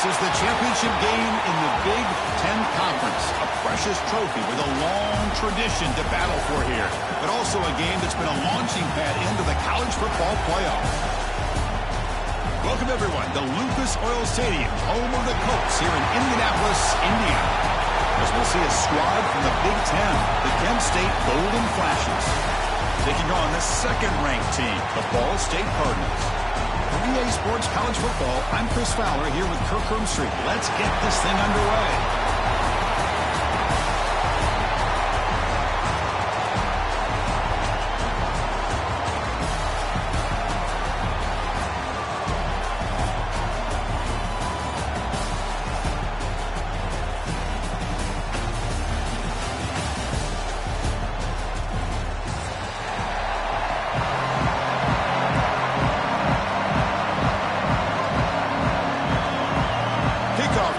is the championship game in the Big Ten Conference. A precious trophy with a long tradition to battle for here, but also a game that's been a launching pad into the college football playoff. Welcome, everyone, to Lucas Oil Stadium, home of the Colts here in Indianapolis, Indiana. As we'll see a squad from the Big Ten, the Kent State Golden Flashes, taking on the second-ranked team, the Ball State Cardinals. For EA Sports College Football, I'm Chris Fowler here with Kirk Herbstreit. Let's get this thing underway.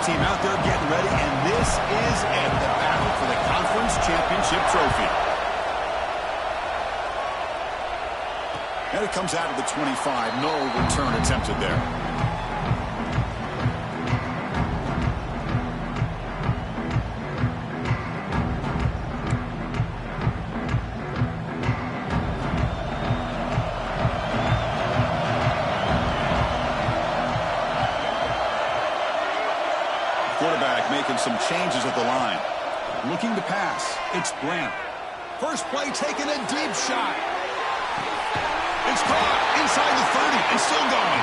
Team out there getting ready, and this is it, the battle for the conference championship trophy. And it comes out of the 25. No return attempted there. Quarterback making some changes at the line. Looking to pass. It's Grant. First play taking a deep shot. It's caught inside the 30 and still going.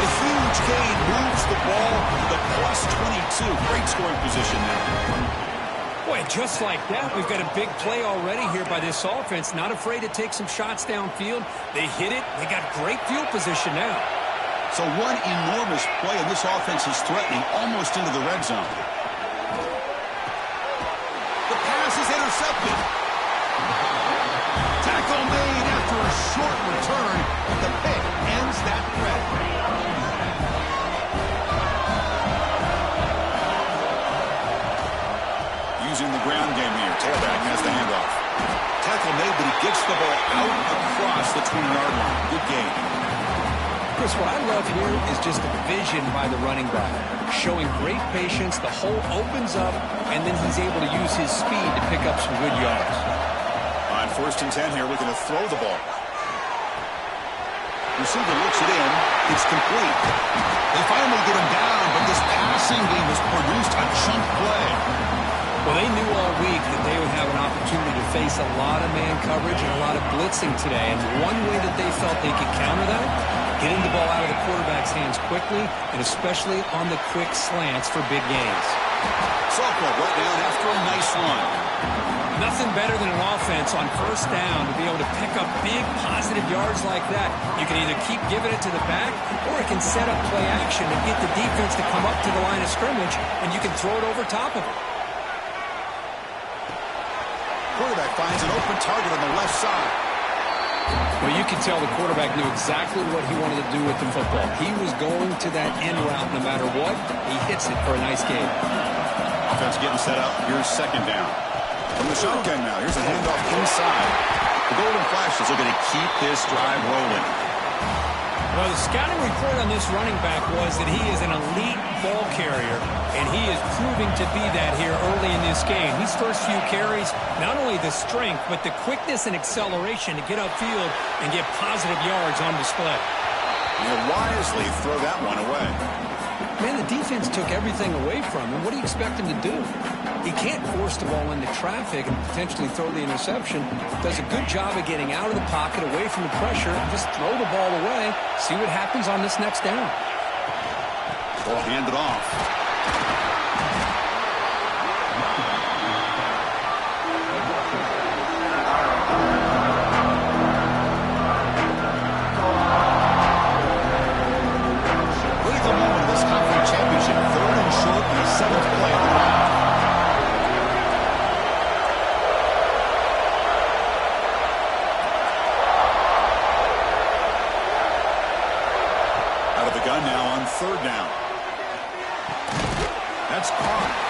A huge gain moves the ball to the +22. Great scoring position there. Boy, just like that, we've got a big play already here by this offense. Not afraid to take some shots downfield. They hit it. They got great field position now. So one enormous play, and this offense is threatening almost into the red zone. The pass is intercepted. Tackle made after a short return, but the pick ends that threat. Using the ground game here. Tailback has the handoff. Tackle made, but he gets the ball out across the 20-yard line. Good game. Chris, what I love here is just the vision by the running back. Showing great patience, the hole opens up, and then he's able to use his speed to pick up some good yards. On 1st and 10 here, looking to throw the ball. Receiver looks it in. It's complete. They finally get him down, but this passing game has produced a chunk play. Well, they knew all week that they would have an opportunity to face a lot of man coverage and a lot of blitzing today. And one way that they felt they could counter that, getting the ball out of the quarterback's hands quickly, and especially on the quick slants for big gains. Softball brought down after a nice run. Nothing better than an offense on 1st down to be able to pick up big positive yards like that. You can either keep giving it to the back, or it can set up play action to get the defense to come up to the line of scrimmage, and you can throw it over top of it. Quarterback finds an open target on the left side. Well, you can tell the quarterback knew exactly what he wanted to do with the football. He was going to that end route no matter what. He hits it for a nice game. Offense getting set up. Here's 2nd down. From the shotgun now, here's a handoff inside. The Golden Flashes are going to keep this drive rolling. Well, the scouting report on this running back was that he is an elite ball carrier, and he is proving to be that here early in this game. These first few carries, not only the strength, but the quickness and acceleration to get upfield and get positive yards on display. He'll wisely throw that one away. Man, the defense took everything away from him. What do you expect him to do? He can't force the ball into traffic and potentially throw the interception. Does a good job of getting out of the pocket, away from the pressure, and just throw the ball away. See what happens on this next down. Ball handed off.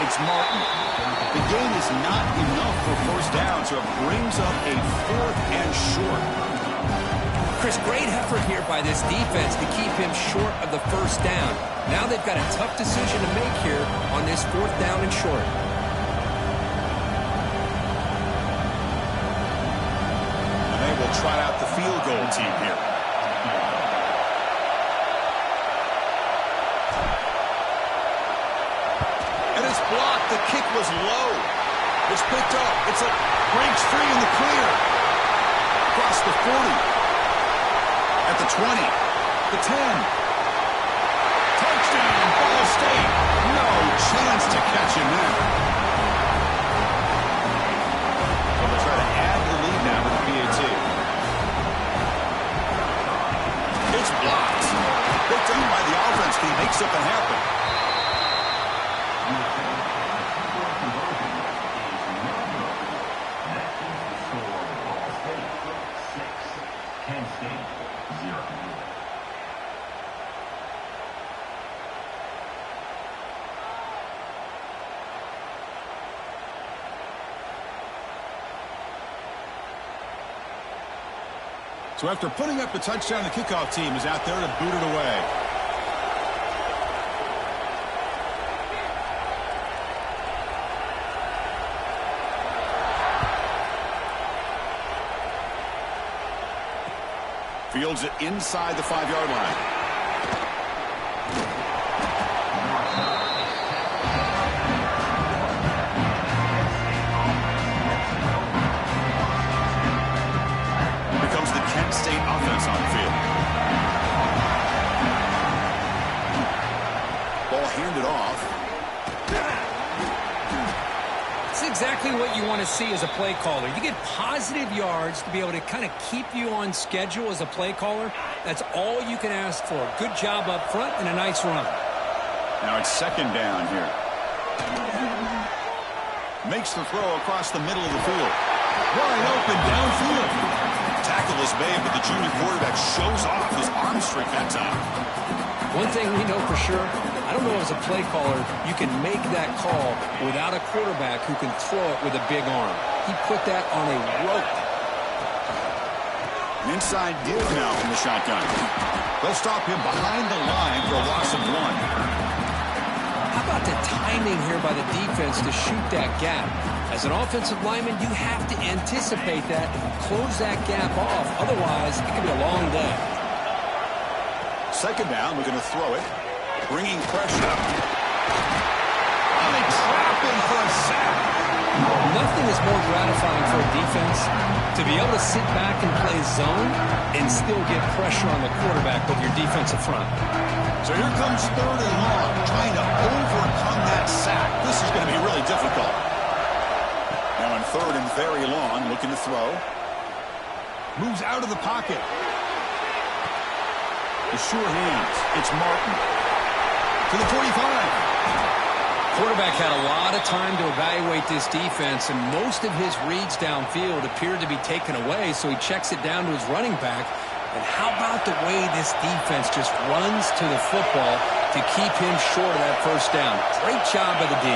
It's Martin. The gain is not enough for 1st down, so it brings up a 4th and short. Chris, There's great effort here by this defense to keep him short of the first down. Now they've got a tough decision to make here on this 4th down and short. And they will try out the field goal team here. And it's blocked. The kick was low. It's picked up. It's a breaks free in the clear. Across the 40. At the 20. The 10. Touchdown, Ball State. No chance to catch him there. So they'll try to add the lead now with the PAT. It's blocked. Picked up by the offense. Can he make something happen? So after putting up the touchdown, the kickoff team is out there to boot it away. Fields it inside the 5-yard line. State offense on the field. Ball handed off. It's exactly what you want to see as a play caller. You get positive yards to be able to kind of keep you on schedule as a play caller. That's all you can ask for. Good job up front and a nice run. Now it's 2nd down here. Makes the throw across the middle of the field. Wide open downfield. Tackle is made, but the junior quarterback shows off his arm strength that time. One thing we know for sure, I don't know as a play caller, you can make that call without a quarterback who can throw it with a big arm. He put that on a rope. An inside give now from the shotgun. They'll stop him behind the line for a loss of 1. How about the timing here by the defense to shoot that gap? As an offensive lineman, you have to anticipate that, close that gap off. Otherwise, it could be a long day. 2nd down, we're going to throw it. Bringing pressure. And they trap him for a sack. Nothing is more gratifying for a defense to be able to sit back and play zone and still get pressure on the quarterback with your defensive front. So here comes 3rd and long, trying to overcome that sack. This is going to be really difficult. Now on 3rd and very long, looking to throw. Moves out of the pocket. The sure hands. It's Martin. To the 45. Quarterback had a lot of time to evaluate this defense, and most of his reads downfield appeared to be taken away, so he checks it down to his running back. And how about the way this defense just runs to the football to keep him short of that first down? Great job by the D.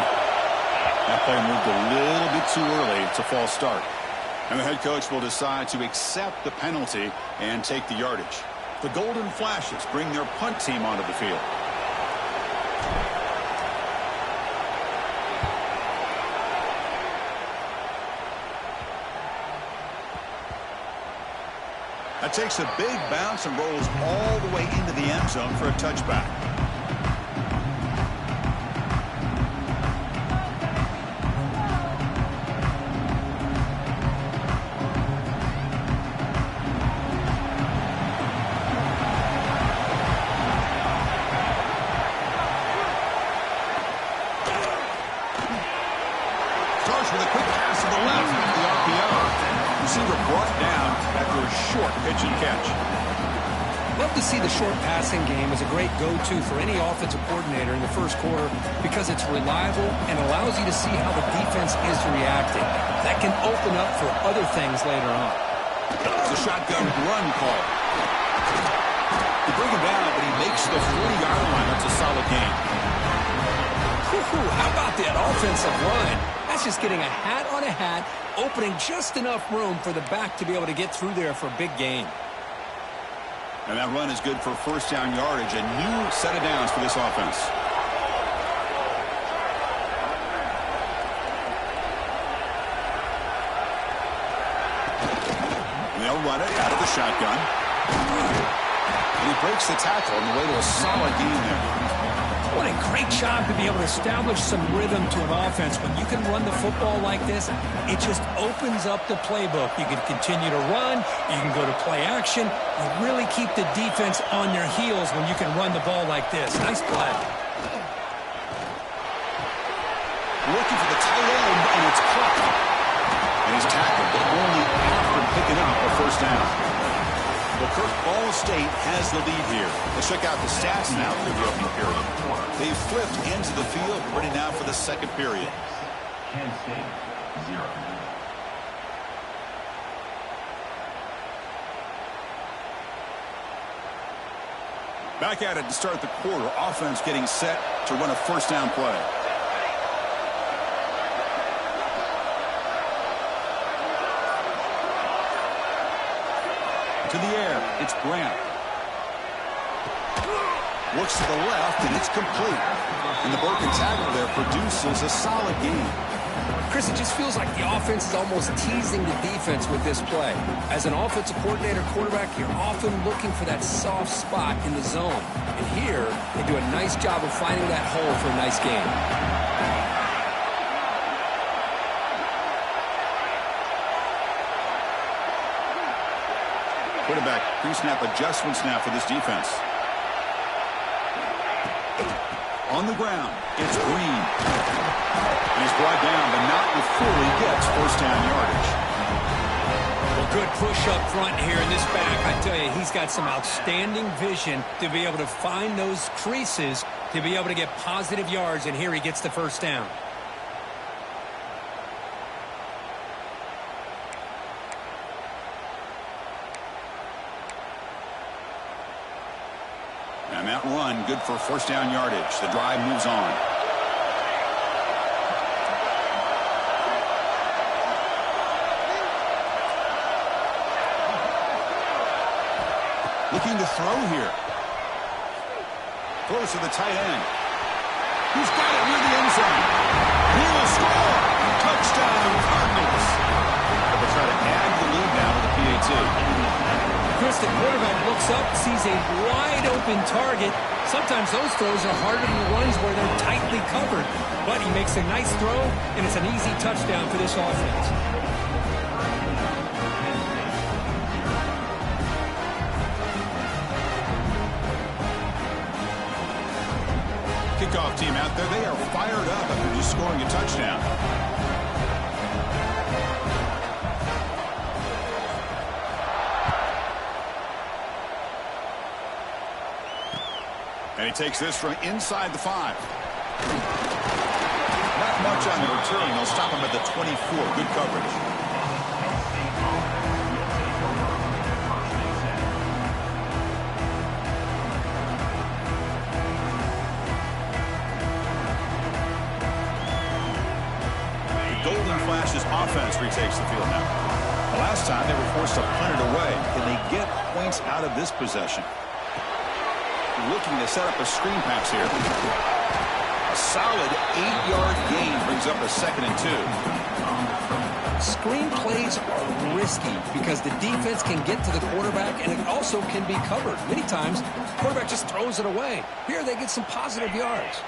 That play moved a little bit too early. It's a false start. And the head coach will decide to accept the penalty and take the yardage. The Golden Flashes bring their punt team onto the field. That takes a big bounce and rolls all the way into the end zone for a touchback. Starts with a quick pass to the left of the RPO. Receiver brought down after a short pitch and catch. Love to see the short passing game as a great go-to for any offensive coordinator in the first quarter because it's reliable and allows you to see how the defense is reacting. That can open up for other things later on. It's a shotgun run call. They bring him down, but he makes the 40-yard line. That's a solid gain. How about that offensive line? That's just getting a hat on a hat, opening just enough room for the back to be able to get through there for a big gain. And that run is good for first down yardage. A new set of downs for this offense. And they'll run it out of the shotgun. And he breaks the tackle on the way to a solid gain there. What a great job to be able to establish some rhythm to an offense. When you can run the football like this, it just opens up the playbook. You can continue to run. You can go to play action. You really keep the defense on their heels when you can run the ball like this. Nice play. Looking for the tight end, and it's caught. And he's tackled, but only after picking up a first down. Well, Kirk, Ball State has the lead here. Let's check out the stats now for the opening period. They've flipped into the field, ready now for the second period. Kansas State, 0. Back at it to start the quarter. Offense getting set to run a first down play. To the air, it's Grant. Looks to the left, and it's complete. And the broken tackle there produces a solid gain. Chris, it just feels like the offense is almost teasing the defense with this play. As an offensive coordinator, quarterback, you're often looking for that soft spot in the zone. And here, they do a nice job of finding that hole for a nice gain. Quarterback pre-snap adjustments now for this defense. On the ground, it's Green. And he's brought down, but not before he gets first down yardage. Well, good push up front here in this back. I tell you, he's got some outstanding vision to be able to find those creases, to be able to get positive yards, and here he gets the first down. And that run, good for first down yardage. The drive moves on. Looking to throw here. Throws to the tight end. He's got it near the end zone. He will score. Touchdown, Cardinals. They'll try to add the lead now to the PAT. Chris, the quarterback looks up, sees a wide-open target. Sometimes those throws are harder than the ones where they're tightly covered. But he makes a nice throw, and it's an easy touchdown for this offense. Kickoff team out there, they are fired up after just scoring a touchdown. And he takes this from inside the 5. Not much on the return. They'll stop him at the 24. Good coverage. Golden Flash's offense retakes the field now. The last time they were forced to punt it away. Can they get points out of this possession? Looking to set up a screen pass here. A solid 8-yard gain brings up a 2nd and 2. Screen plays are risky because the defense can get to the quarterback, and it also can be covered. Many times, the quarterback just throws it away. Here they get some positive yards.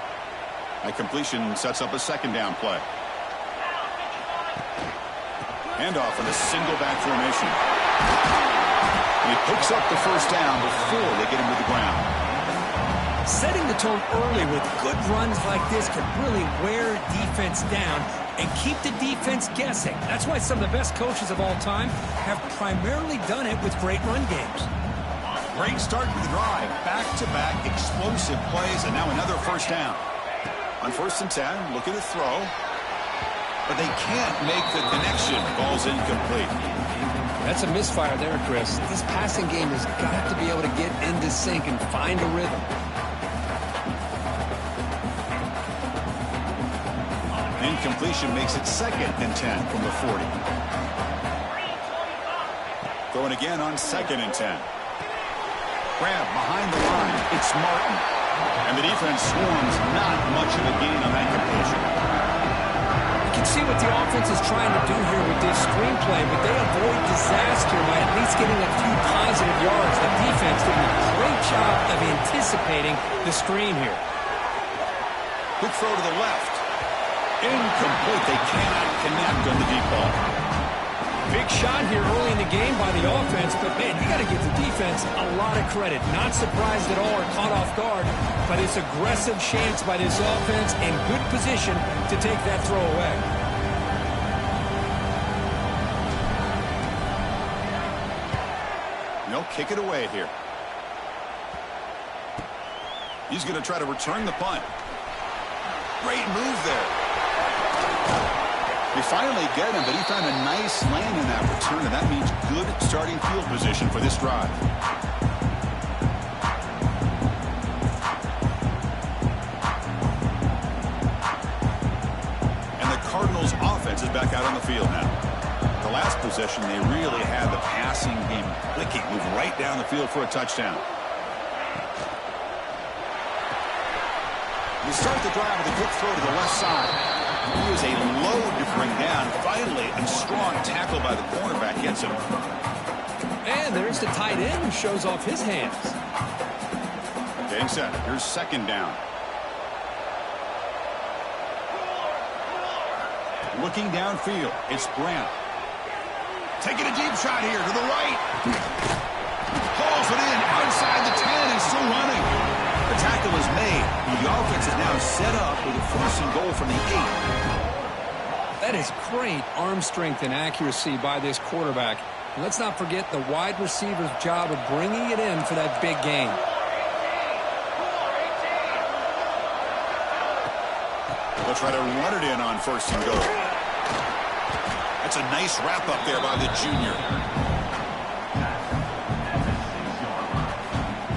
That completion sets up a 2nd down play. Handoff in a single back formation. And he picks up the first down before they get him to the ground. Setting the tone early with good runs like this can really wear defense down and keep the defense guessing. That's why some of the best coaches of all time have primarily done it with great run games. Great start to the drive. Back-to-back explosive plays, and now another first down. On 1st and 10, looking to throw. But they can't make the connection. Ball's incomplete. That's a misfire there, Chris. This passing game has got to be able to get into sync and find a rhythm. Incompletion makes it 2nd and 10 from the 40. Throwing again on 2nd and 10. Grab behind the line. It's Martin. And the defense swarms. Not much of a gain on that completion. You can see what the offense is trying to do here with this screenplay, but they avoid disaster by at least getting a few positive yards. The defense doing a great job of anticipating the screen here. Quick throw to the left. Incomplete. They cannot connect on the deep ball. Big shot here early in the game by the offense, but, man, you got to give the defense a lot of credit. Not surprised at all or caught off guard by this aggressive chance by this offense and good position to take that throw away. They'll kick it away here. He's going to try to return the punt. Great move there. They finally get him, but he found a nice lane in that return, and that means good starting field position for this drive. And the Cardinals' offense is back out on the field now. The last possession, they really had the passing game clicking, move right down the field for a touchdown. We start the drive with a quick throw to the left side. He was a load to bring down. Finally, a strong tackle by the cornerback gets him. And there's the tight end who shows off his hands. Getting set. Here's second down. Looking downfield, it's Grant. Taking a deep shot here to the right. Pulls it in outside the 10 and still running. The tackle is made. The offense is now set up with a 1st and goal from the 8. That is great arm strength and accuracy by this quarterback. And let's not forget the wide receiver's job of bringing it in for that big gain. They'll try to run it in on 1st and goal. That's a nice wrap up there by the junior.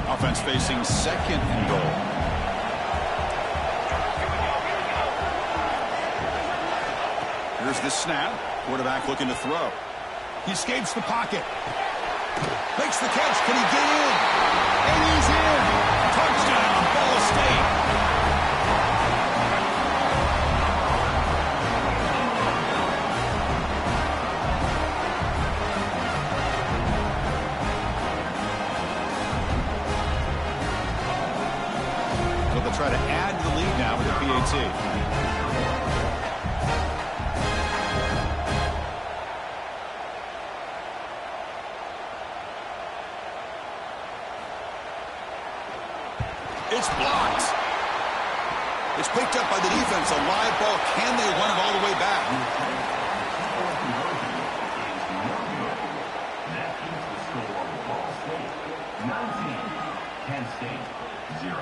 Offense facing 2nd and goal. Here's the snap. Quarterback looking to throw. He escapes the pocket. Makes the catch. Can he get in? And he's in. Touchdown, Ball State. Try to add to the lead now with the PAT. It's blocked. It's picked up by the defense. A live ball. Can they run it all the way back? That is the score of Ball State 19, Penn State 0.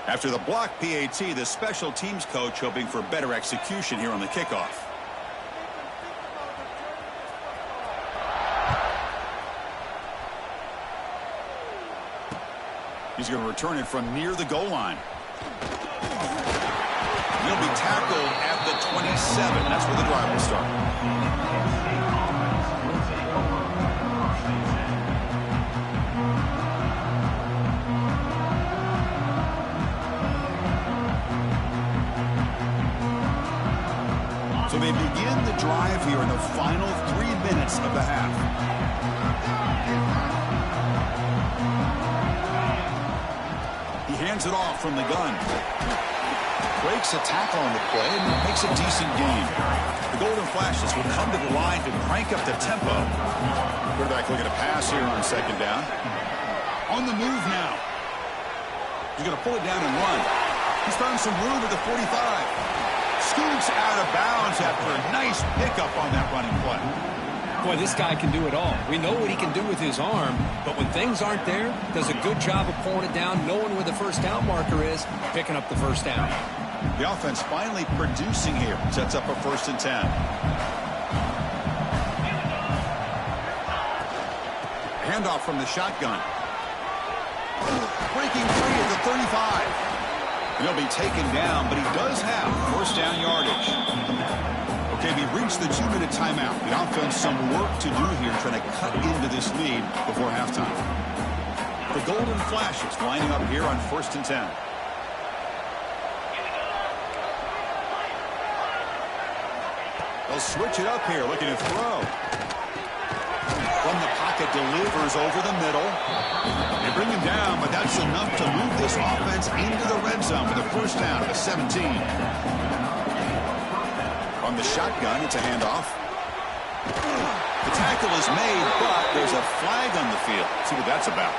After the block PAT, the special teams coach hoping for better execution here on the kickoff. He's going to return it from near the goal line. He'll be tackled at the 27. That's where the drive will start. So they begin the drive here in the final 3 minutes of the half. He hands it off from the gun. Breaks a tackle on the play and makes a decent gain. The Golden Flashes will come to the line to crank up the tempo. Quarterback looking to pass here on 2nd down. On the move now. He's going to pull it down and run. He's found some room at the 45. Scoots out of bounds after a nice pickup on that running play. Boy, this guy can do it all. We know what he can do with his arm, but when things aren't there, does a good job of pulling it down, knowing where the 1st down marker is, picking up the 1st down. The offense finally producing here. Sets up a 1st and 10. Handoff from the shotgun. Breaking free at the 35. He'll be taken down, but he does have 1st down yardage. Okay, we reached the 2-minute timeout. The offense some work to do here trying to cut into this lead before halftime. The Golden Flashes lining up here on 1st and 10. They'll switch it up here, looking to throw. From the pocket, delivers over the middle. They bring him down, but that's enough to move this offense into the red zone for the first down at the 17. On the shotgun, it's a handoff. The tackle is made, but there's a flag on the field. Let's see what that's about.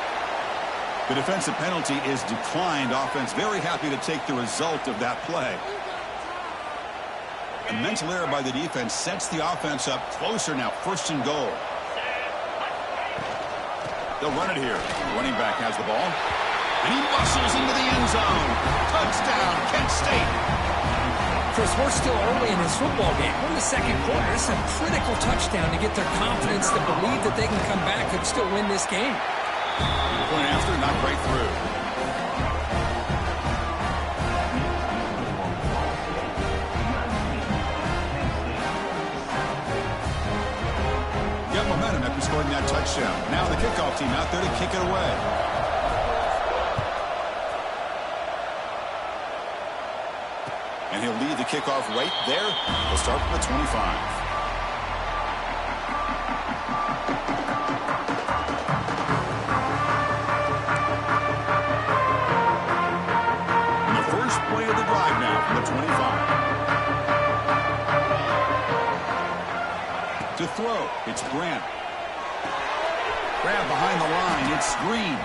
The defensive penalty is declined. Offense very happy to take the result of that play. A mental error by the defense sets the offense up closer now. 1st and goal. They'll run it here. The running back has the ball. And he muscles into the end zone. Touchdown, Kent State. Chris, we're still early in this football game. We're in the 2nd quarter. It's a critical touchdown to get their confidence to believe that they can come back and still win this game. Point after, not quite through. Got momentum after scoring that touchdown. Now the kickoff team out there to kick it away. And he'll lead the kickoff right there. We'll start from the 25. Play of the drive now from the 25. To throw, it's Grant. Grab behind the line, it's Green.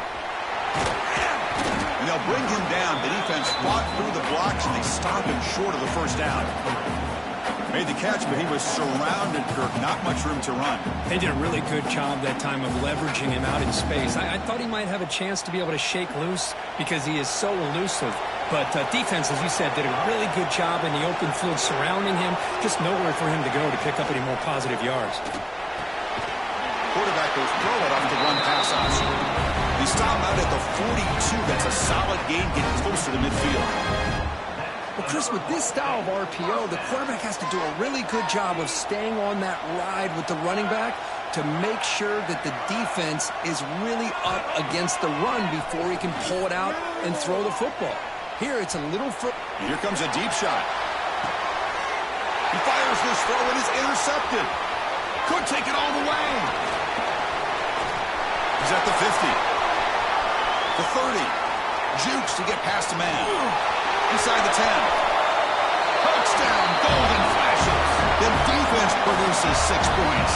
And they'll bring him down. The defense fought through the blocks, and they stop him short of the first down. Made the catch, but he was surrounded, Kirk. Not much room to run. They did a really good job that time of leveraging him out in space. I thought he might have a chance to be able to shake loose because he is so elusive. But defense, as you said, did a really good job in the open field surrounding him. Just nowhere for him to go to pick up any more positive yards. Quarterback will throw it off the run pass option. He stopped out at the 42. That's a solid gain, getting closer to midfield. Well, Chris, with this style of RPO, the quarterback has to do a really good job of staying on that ride with the running back to make sure that the defense is really up against the run before he can pull it out and throw the football. Here, it's a little... Here comes a deep shot. He fires this throw and is intercepted. Could take it all the way. He's at the 50. The 30. Jukes to get past a man. Inside the 10. Touchdown, Golden Flashes. The defense produces 6 points.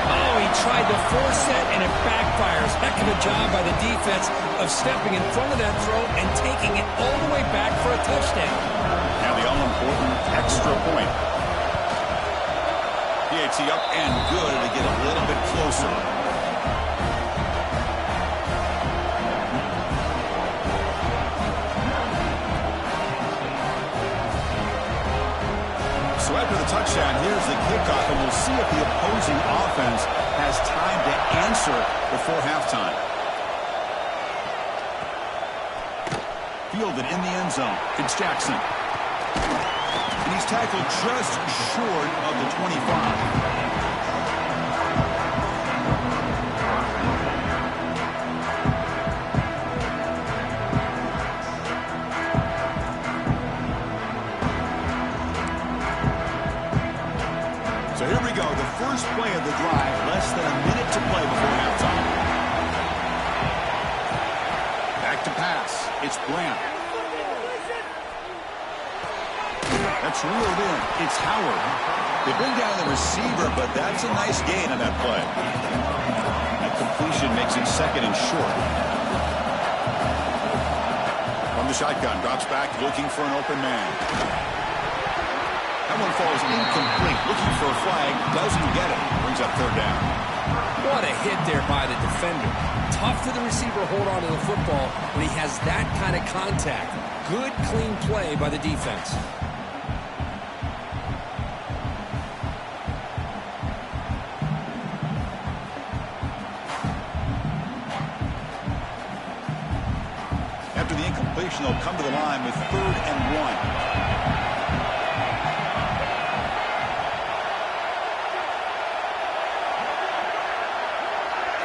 Oh, he tried to force it, and it backfires. Heck of a job by the defense of stepping in front of that throw and taking it all the way back for a touchdown. Now the all-important extra point. PAT up and good to get a little bit closer. So after the touchdown, here's the kickoff, and we'll see if the opposing offense has time to answer before halftime. Fielded in the end zone. It's Jackson. And he's tackled just short of the 25. Here we go, the first play of the drive, less than a minute to play before halftime. Back to pass, it's Grant. That's reeled in, it's Howard. They bring down the receiver, but that's a nice gain on that play. That completion makes it 2nd and short. From the shotgun, drops back, looking for an open man. That one falls incomplete. Looking for a flag. Doesn't get it. Brings up 3rd down. What a hit there by the defender. Tough for the receiver to hold on to the football when he has that kind of contact. Good, clean play by the defense. After the incompletion, they'll come to the line with 3rd and 1.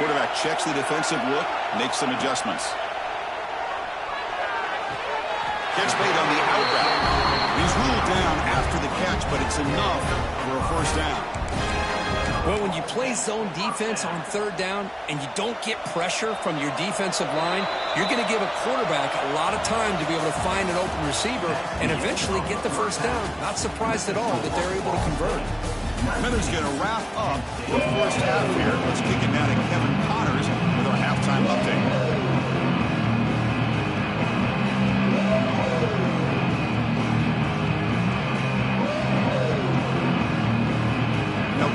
Quarterback checks the defensive look, makes some adjustments. Catch made on the out route. He's ruled down after the catch, but it's enough for a first down. Well, when you play zone defense on third down and you don't get pressure from your defensive line, you're going to give a quarterback a lot of time to be able to find an open receiver and eventually get the first down. Not surprised at all that they're able to convert. Minnesot's going to wrap up the first half here. Let's kick it now to Kevin Connors with our halftime update.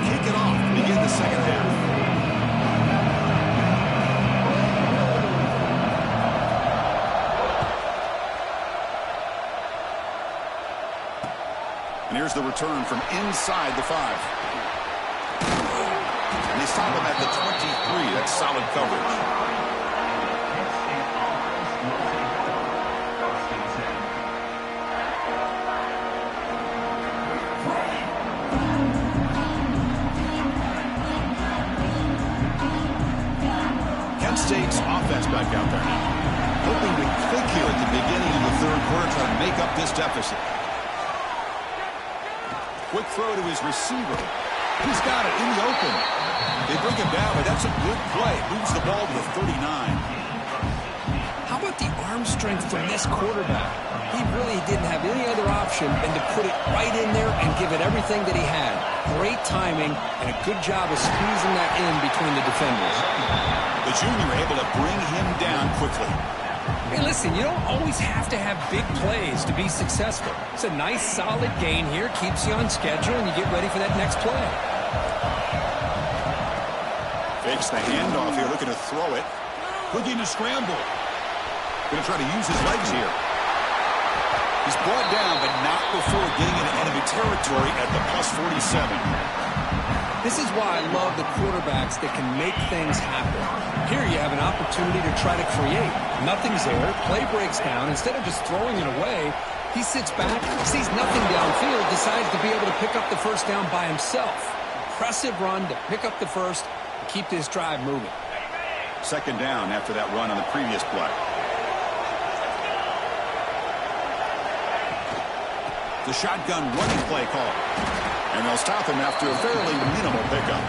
Kick it off to begin the second half. And here's the return from inside the 5. And they stop him at the 23. That's solid coverage. State's offense back out there now. Hoping to click here at the beginning of the third quarter, trying to make up this deficit. Quick throw to his receiver. He's got it in the open. They bring him down, but that's a good play. Moves the ball to the 39. How about the arm strength from this quarterback? He really didn't have any other option than to put it right in there and give it everything that he had. Great timing and a good job of squeezing that in between the defenders. The junior able to bring him down quickly. Hey, listen, you don't always have to have big plays to be successful. It's a nice, solid gain here. Keeps you on schedule, and you get ready for that next play. Fakes the handoff here, looking to throw it. Looking to scramble. Going to try to use his legs here. He's brought down, but not before getting into enemy territory at the plus 47. This is why I love the quarterbacks that can make things happen. Here you have an opportunity to try to create. Nothing's there. Play breaks down. Instead of just throwing it away, he sits back, sees nothing downfield, decides to be able to pick up the first down by himself. Impressive run to pick up the first and keep this drive moving. Second down after that run on the previous play. The shotgun running play call. And they'll stop him after a fairly minimal pickup.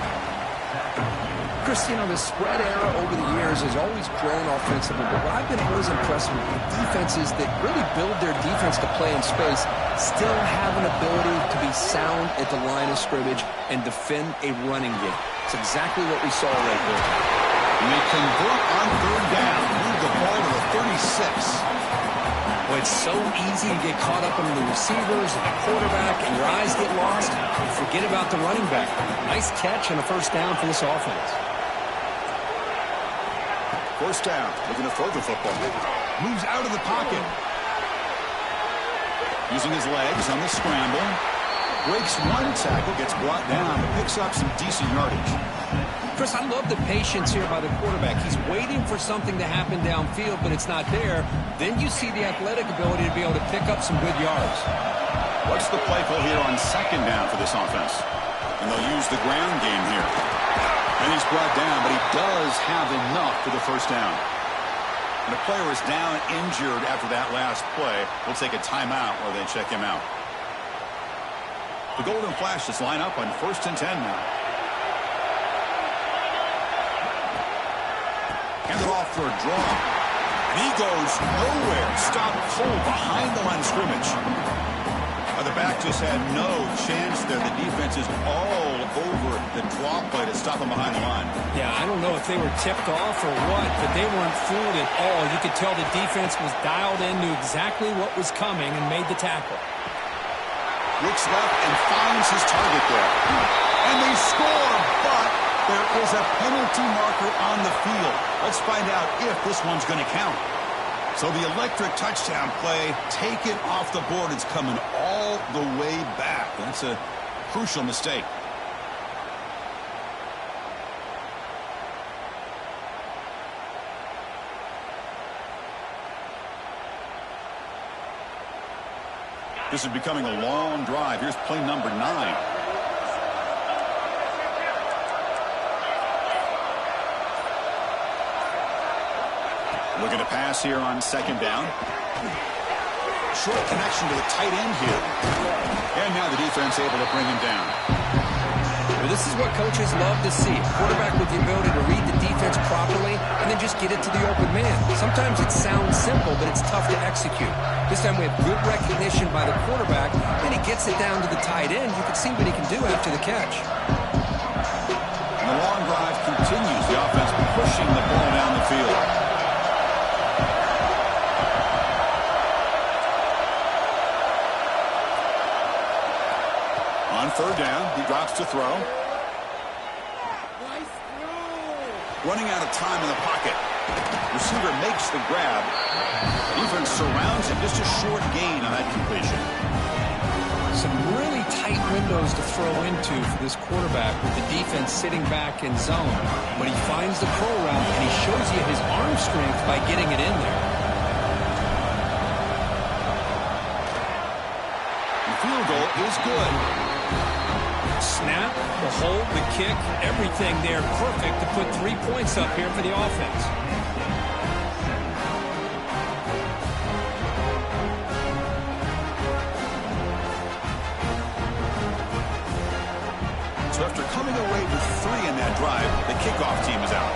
Chris, you know, the spread era over the years has always grown offensively, but what I've been always impressed with defenses that really build their defense to play in space still have an ability to be sound at the line of scrimmage and defend a running game. It's exactly what we saw right there. And they convert on third down, move the ball to the 36. Well, it's so easy to get caught up in the receivers and the quarterback, and your eyes get lost. You forget about the running back. Nice catch and a first down for this offense. First down, looking to throw the football. Moves out of the pocket. Using his legs on the scramble. Breaks one tackle, gets brought down, but picks up some decent yardage. Chris, I love the patience here by the quarterback. He's waiting for something to happen downfield, but it's not there. Then you see the athletic ability to be able to pick up some good yards. What's the play call here on second down for this offense? And they'll use the ground game here. And he's brought down, but he does have enough for the first down. And the player is down injured after that last play. We'll take a timeout while they check him out. The Golden Flashes line up on 1st and 10 now. Hand it off for a draw. And he goes nowhere. Stopped cold behind the line of scrimmage. The back just had no chance there. The defense is all over the draw play to stop him behind the line. Yeah, I don't know if they were tipped off or what, but they weren't fooled at all. You could tell the defense was dialed in, knew exactly what was coming, and made the tackle. Looks left and finds his target there. And they score, but there is a penalty marker on the field. Let's find out if this one's going to count. So the electric touchdown play taken off the board. It's coming all the way back. That's a crucial mistake. This is becoming a long drive. Here's play number 9. Looking to pass here on second down. Short connection to the tight end here. And now the defense able to bring him down. Well, this is what coaches love to see. A quarterback with the ability to read the defense properly and then just get it to the open man. Sometimes it sounds simple, but it's tough to execute. This time we have good recognition by the quarterback, and he gets it down to the tight end. You can see what he can do after the catch. And the long drive continues. The offense pushing the ball down the field. On third down, he drops to throw. Running out of time in the pocket. Receiver makes the grab. Defense surrounds him. Just a short gain on that completion. Some really tight windows to throw into for this quarterback with the defense sitting back in zone. But he finds the curl route, and he shows you his arm strength by getting it in there. The field goal is good. Snap, the hold, the kick, everything there perfect to put 3 points up here for the offense. So after coming away with 3 in that drive, the kickoff team is out.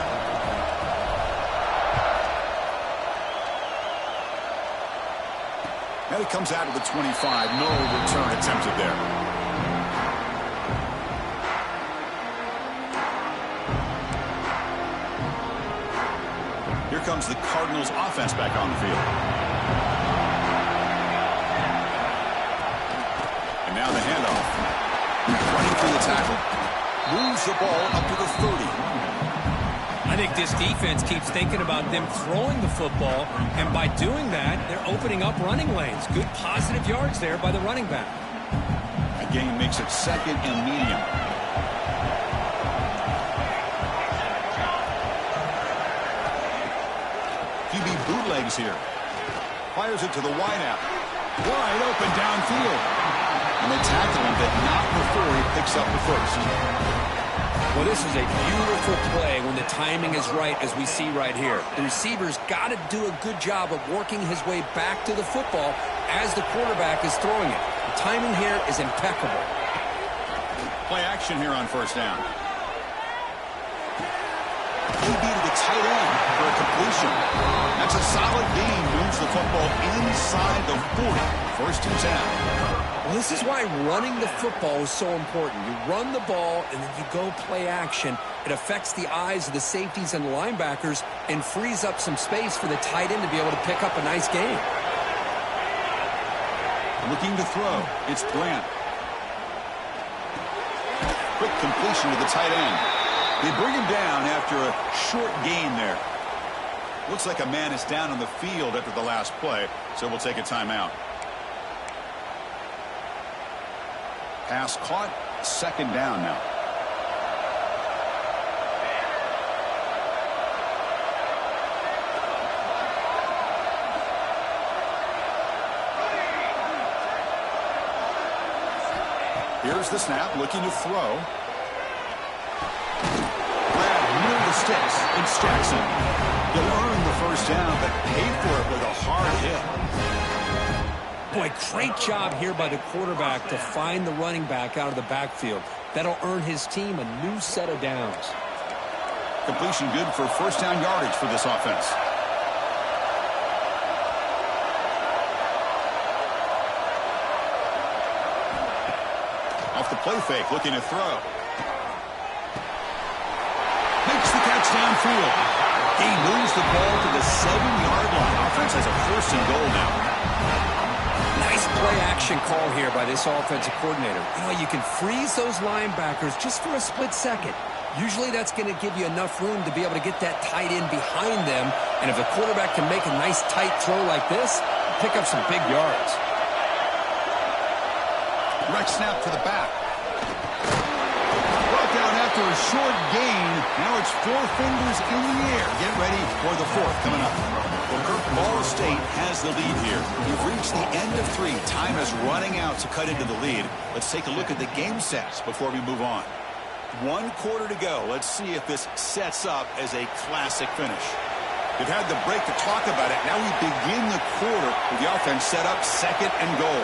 And it comes out of the 25. No return attempted there. Here comes the Cardinals offense back on the field. And now the handoff. Running through the tackle. Moves the ball up to the 30. I think this defense keeps thinking about them throwing the football, and by doing that, they're opening up running lanes. Good positive yards there by the running back. That gain makes it second and medium. QB bootlegs here. Fires it to the wideout. Wide open downfield. And they tackle him, but not before he picks up the first. Well, this is a beautiful play when the timing is right, as we see right here. The receiver's got to do a good job of working his way back to the football as the quarterback is throwing it. The timing here is impeccable. Play action here on first down. QB to the tight end for a completion. That's a solid gain. Moves the football inside the 40. First and 10. Well, this is why running the football is so important. You run the ball, and then you go play action. It affects the eyes of the safeties and the linebackers and frees up some space for the tight end to be able to pick up a nice gain. Looking to throw. It's Grant. Quick completion to the tight end. They bring him down after a short gain there. Looks like a man is down on the field after the last play, so we'll take a timeout. Pass caught, second down now. Here's the snap, looking to throw. Grab near the sticks. It's Jackson. He'll earn the first down, but pay for it with a hard hit. Boy, great job here by the quarterback to find the running back out of the backfield. That'll earn his team a new set of downs. Completion good for first down yardage for this offense. Off the play fake, looking to throw. Makes the catch downfield. He moves the ball to the 7-yard line. Offense has a first and goal now. Nice play-action call here by this offensive coordinator. You know, you can freeze those linebackers just for a split second. Usually that's going to give you enough room to be able to get that tight end behind them. And if the quarterback can make a nice tight throw like this, pick up some big yards. Direct snap to the back. Brought down after a short gain. Now it's 4 fingers in the air. Get ready for the fourth coming up. Well, Ball State has the lead here. We've reached the end of 3. Time is running out to cut into the lead. Let's take a look at the game stats before we move on. 1 quarter to go. Let's see if this sets up as a classic finish. They've had the break to talk about it. Now we begin the quarter with the offense set up 2nd and goal.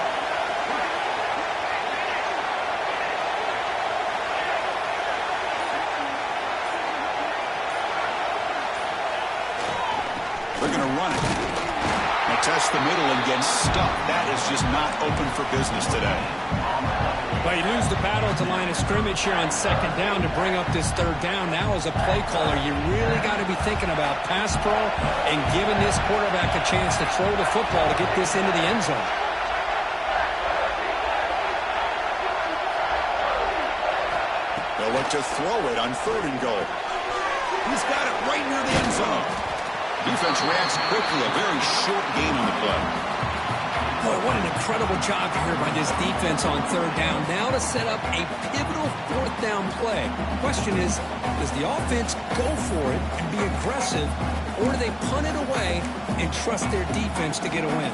They're going to run it. They test the middle and get stuck. That is just not open for business today. Well, you lose the battle at the line of scrimmage here on 2nd down to bring up this 3rd down. Now as a play caller, you really got to be thinking about pass pro and giving this quarterback a chance to throw the football to get this into the end zone. They'll look to throw it on 3rd and goal. He's got it right near the end zone. Defense reacts quickly. A very short gain on the play. Boy, what an incredible job here by this defense on 3rd down. Now to set up a pivotal 4th down play. The question is, does the offense go for it and be aggressive, or do they punt it away and trust their defense to get a win?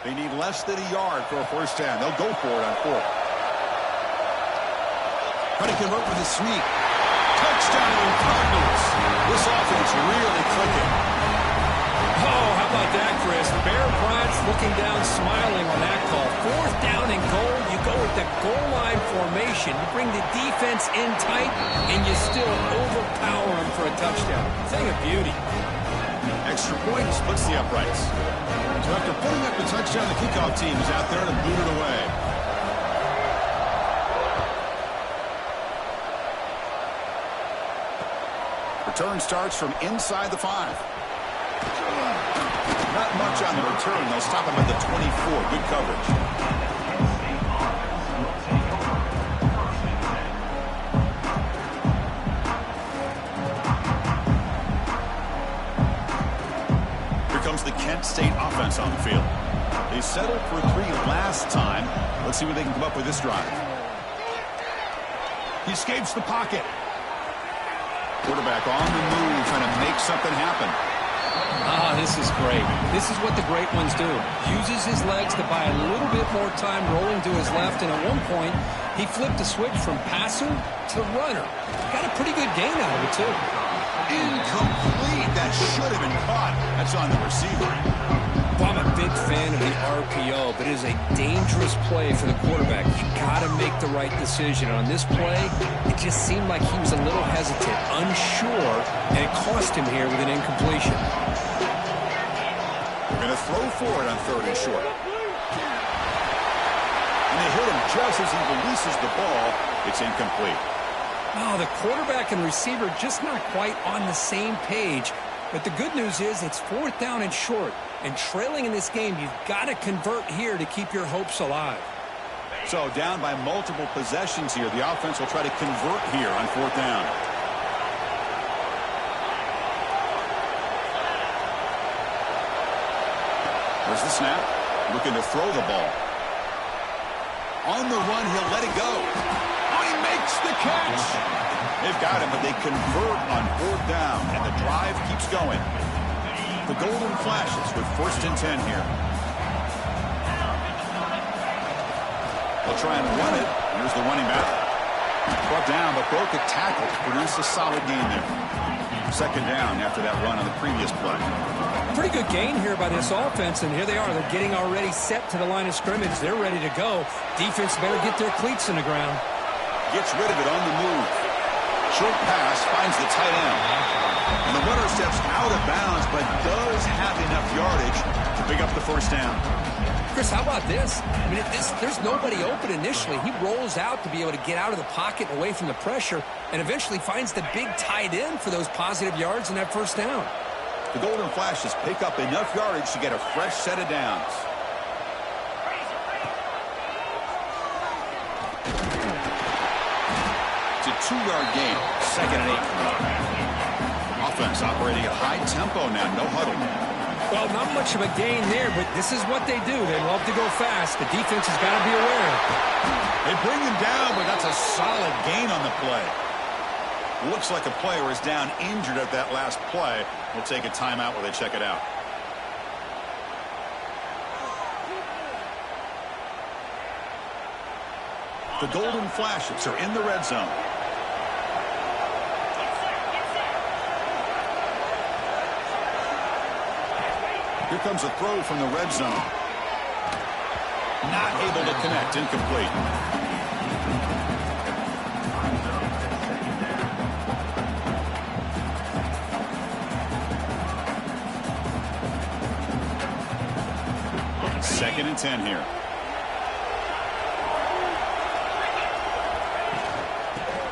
They need less than a yard for a 1st down. They'll go for it on 4th. Try to convert with a sweep. Touchdown, Cardinals. This offense really clicking. Oh, how about that, Chris? Bear Bryant's looking down, smiling on that call. 4th down and goal. You go with the goal line formation. You bring the defense in tight, and you still overpower them for a touchdown. Thing of beauty. Extra point splits the uprights. So after putting up the touchdown, the kickoff team is out there to boot it away. Return starts from inside the 5. Not much on the return. They'll stop him at the 24. Good coverage. The Kent State offense on the field. They settled for 3 last time. Let's see what they can come up with this drive. He escapes the pocket. Quarterback on the move, trying to make something happen. Ah, this is great. This is what the great ones do. Uses his legs to buy a little bit more time rolling to his left, and at one point, he flipped a switch from passer to runner. Got a pretty good gain out of it, too. Incomplete. That should have been caught. That's on the receiver. Well, I'm a big fan of the RPO, but it is a dangerous play for the quarterback. You got to make the right decision. On this play, it just seemed like he was a little hesitant, unsure, and it cost him here with an incompletion. We're going to throw for it on 3rd and short. And they hit him just as he releases the ball. It's incomplete. Oh, the quarterback and receiver just not quite on the same page. But the good news is it's 4th down and short. And trailing in this game, you've got to convert here to keep your hopes alive. So down by multiple possessions here. The offense will try to convert here on 4th down. There's the snap. Looking to throw the ball. On the run, he'll let it go. Oh, he makes the catch. They've got him, but they convert on 4th down, and the drive keeps going. The Golden Flashes with 1st and 10 here. They'll try and run it. Here's the running back. Brought down, but broke a tackle to produce a solid gain there. 2nd down after that run on the previous play. Pretty good gain here by this offense, and here they are. They're getting already set to the line of scrimmage. They're ready to go. Defense better get their cleats in the ground. Gets rid of it on the move. Short pass finds the tight end. And the runner steps out of bounds, but does have enough yardage to pick up the 1st down. Chris, how about this? I mean, there's nobody open initially. He rolls out to be able to get out of the pocket and away from the pressure, and eventually finds the big tight end for those positive yards in that 1st down. The Golden Flashes pick up enough yardage to get a fresh set of downs. It's a 2-yard gain, 2nd and 8. Offense operating at high tempo now, no huddle. Well, not much of a gain there, but this is what they do. They love to go fast. The defense has got to be aware. They bring him down, but that's a solid gain on the play. Looks like a player is down injured at that last play. We'll take a timeout while they check it out. The Golden Flashes are in the red zone. Here comes a throw from the red zone. Not able to connect, incomplete. Second and 10 here.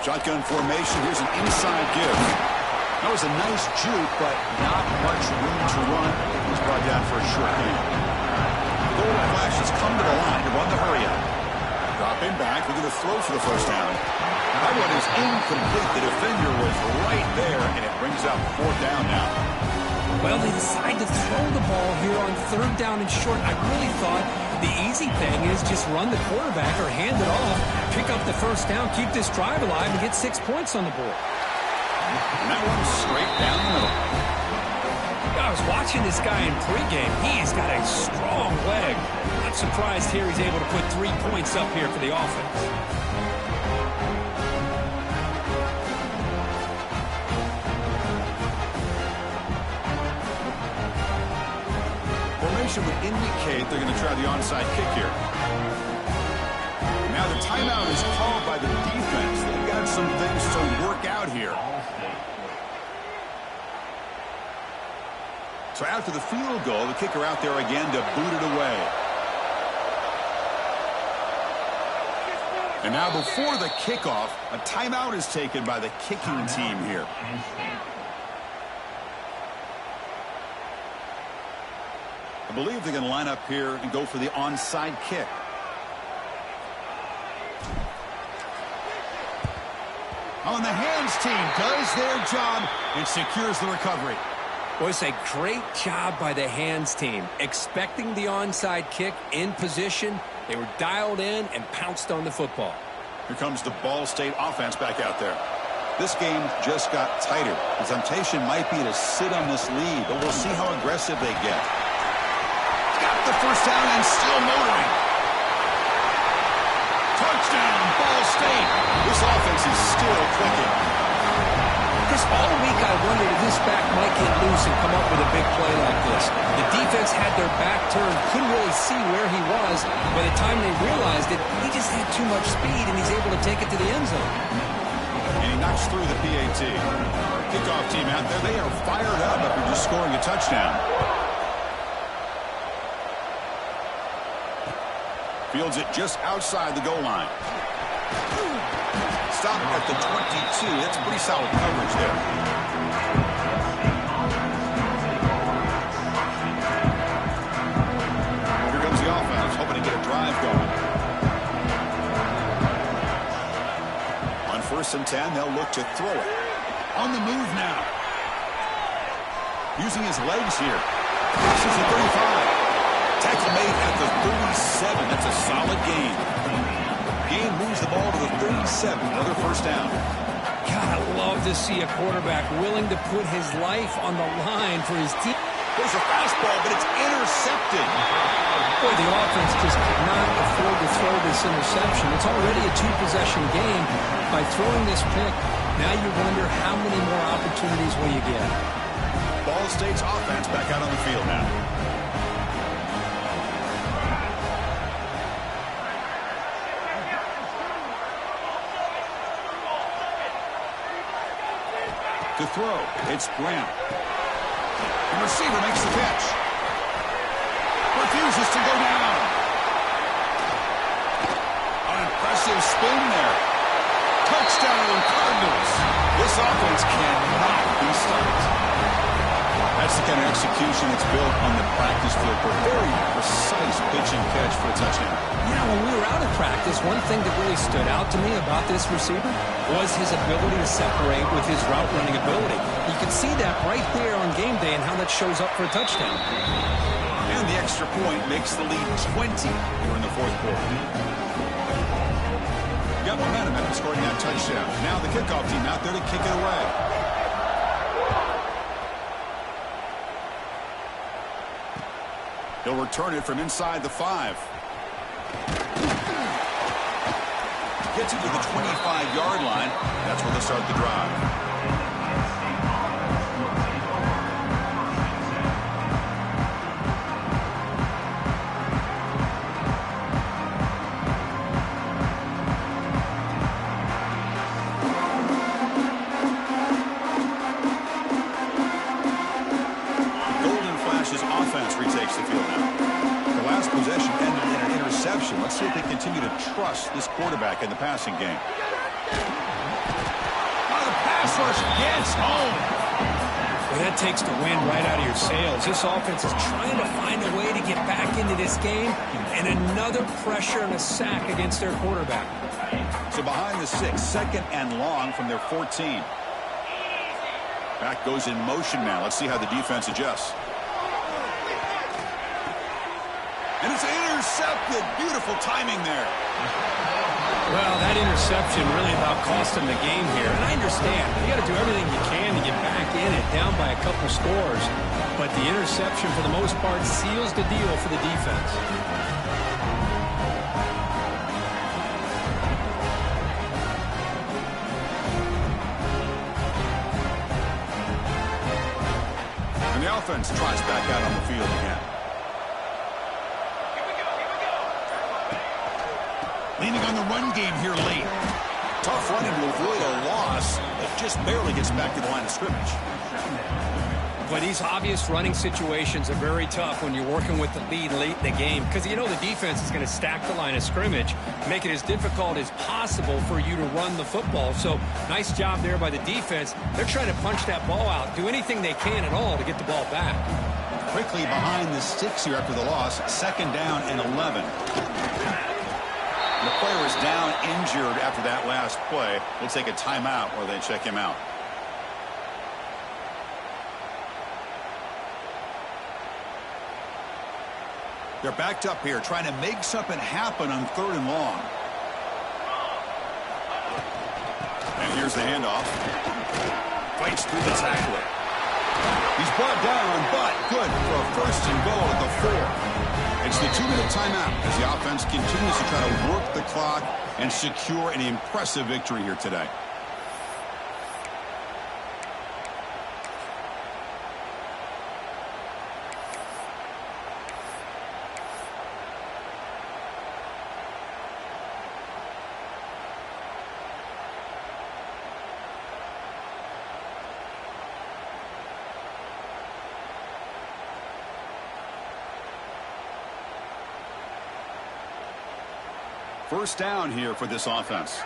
Shotgun formation. Here's an inside give. That was a nice juke, but not much room to run. He was brought down for a short gain. The Golden Flashes come to the line to run the hurry up. Dropping back, looking to throw for the first down. That one is incomplete. The defender was right there, and it brings up fourth down now. Well, they decide to throw the ball here on third down and short. I really thought the easy thing is just run the quarterback or hand it off, pick up the first down, keep this drive alive, and get 6 points on the board. And that one's straight down the middle. I was watching this guy in pregame. He's got a strong leg. Not surprised here he's able to put 3 points up here for the offense. Formation would indicate they're going to try the onside kick here. Now the timeout is called by the defense. They've got some things to work out here. So after the field goal, the kicker out there again to boot it away. And now before the kickoff, a timeout is taken by the kicking team here. I believe they're going to line up here and go for the onside kick. Oh, and the hands team does their job and secures the recovery. Well, it's a great job by the hands team. Expecting the onside kick in position. They were dialed in and pounced on the football. Here comes the Ball State offense back out there. This game just got tighter. The temptation might be to sit on this lead, but we'll see how aggressive they get. Got the first down and still motoring. Touchdown, Ball State. This offense is still clicking. Chris, all week I wondered if this back might get loose and come up with a big play like this. The defense had their back turned, couldn't really see where he was. By the time they realized it, he just had too much speed, and he's able to take it to the end zone. And he knocks through the PAT. Kickoff team out there, they are fired up after just scoring a touchdown. Fields it just outside the goal line. Stop at the 22. That's pretty solid coverage there. Here comes the offense, hoping to get a drive going. On 1st and 10, they'll look to throw it. On the move now. Using his legs here. Crosses the 35. Tackle made at the 37. That's a solid gain. Gain moves the ball to the 37. Another first down. God, I love to see a quarterback willing to put his life on the line for his team. There's a fastball, but it's intercepted. Boy, the offense just could not afford to throw this interception. It's already a two-possession game. By throwing this pick, now you wonder how many more opportunities will you get. Ball State's offense back out on the field now. To throw, it's Brown. The receiver makes the catch. Refuses to go down. An impressive spin there. Touchdown, Cardinals. This offense cannot be stopped. That's the kind of execution that's built on the practice field for very precise pitch and catch for a touchdown. You know, when we were out of practice, one thing that really stood out to me about this receiver was his ability to separate with his route running ability. You can see that right there on game day and how that shows up for a touchdown. And the extra point makes the lead 20 here in the fourth quarter. Got momentum after scoring that touchdown. Now the kickoff team out there to kick it away. He'll return it from inside the 5. gets it to the 25-yard line. That's where they'll start the drive. Let's see if they continue to trust this quarterback in the passing game. The pass rush gets home. Well, that takes the wind right out of your sails. This offense is trying to find a way to get back into this game, and another pressure and a sack against their quarterback. So behind the 6, second and long from their 14. Back goes in motion now. Let's see how the defense adjusts. And it's intercepted. Beautiful timing there. Well, that interception really about cost them the game here. And I understand. You got to do everything you can to get back in it, down by a couple scores. But the interception, for the most part, seals the deal for the defense. And the offense trots back out on the field again. Leaning on the run game here late. Tough running to avoid a loss, but just barely gets back to the line of scrimmage. But these obvious running situations are very tough when you're working with the lead late in the game, because you know the defense is going to stack the line of scrimmage, make it as difficult as possible for you to run the football. So nice job there by the defense. They're trying to punch that ball out, do anything they can at all to get the ball back. Quickly behind the 6 here after the loss, second down and 11. The player is down injured after that last play. We'll take a timeout while they check him out. They're backed up here trying to make something happen on third and long. And here's the handoff. Fights through the tackler. He's brought down, but good for a first and goal at the 4. It's the 2-minute timeout as the offense continues to try to work the clock and secure an impressive victory here today. First down here for this offense.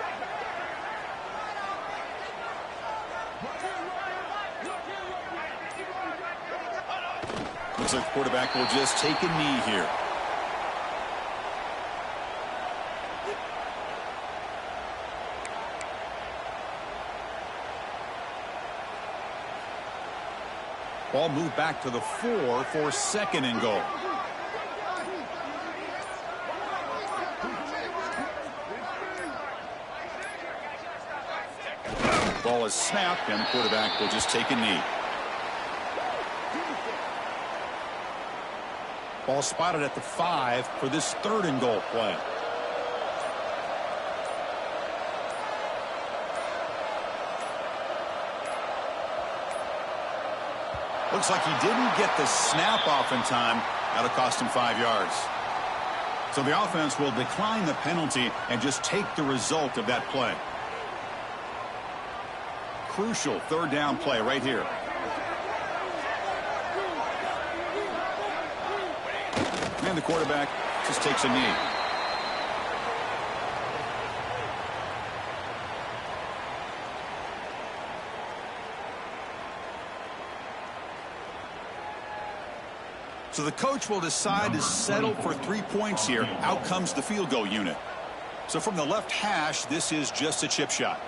Looks like the quarterback will just take a knee here. Ball moved back to the 4 for second and goal. Ball is snapped, and the quarterback will just take a knee. Ball spotted at the 5 for this third and goal play. Looks like he didn't get the snap off in time. That'll cost him 5 yards. So the offense will decline the penalty and just take the result of that play. Crucial third down play right here. And the quarterback just takes a knee. So the coach will decide to settle for 3 points here. Out comes the field goal unit. So from the left hash, this is just a chip shot.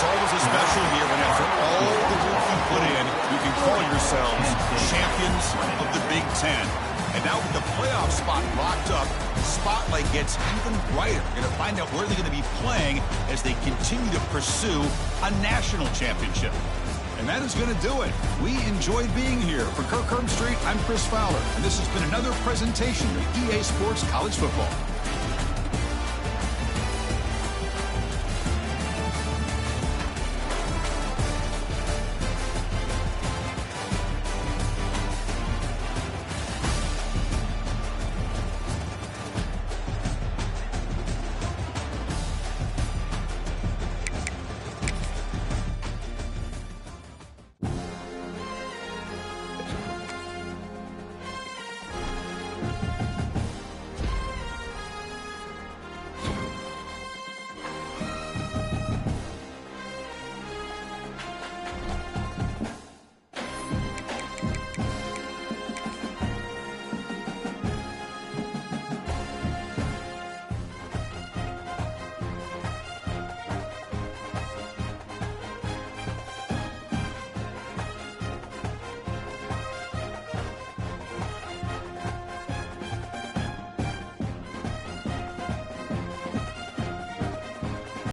It's always a special year when after all the work you put in, You can call yourselves champions of the Big Ten. And now with the playoff spot locked up, the spotlight gets even brighter. You're going to find out where they're going to be playing as they continue to pursue a national championship. And that is going to do it. We enjoyed being here. For Kirk Herbstreit, I'm Chris Fowler. And this has been another presentation of EA Sports College Football.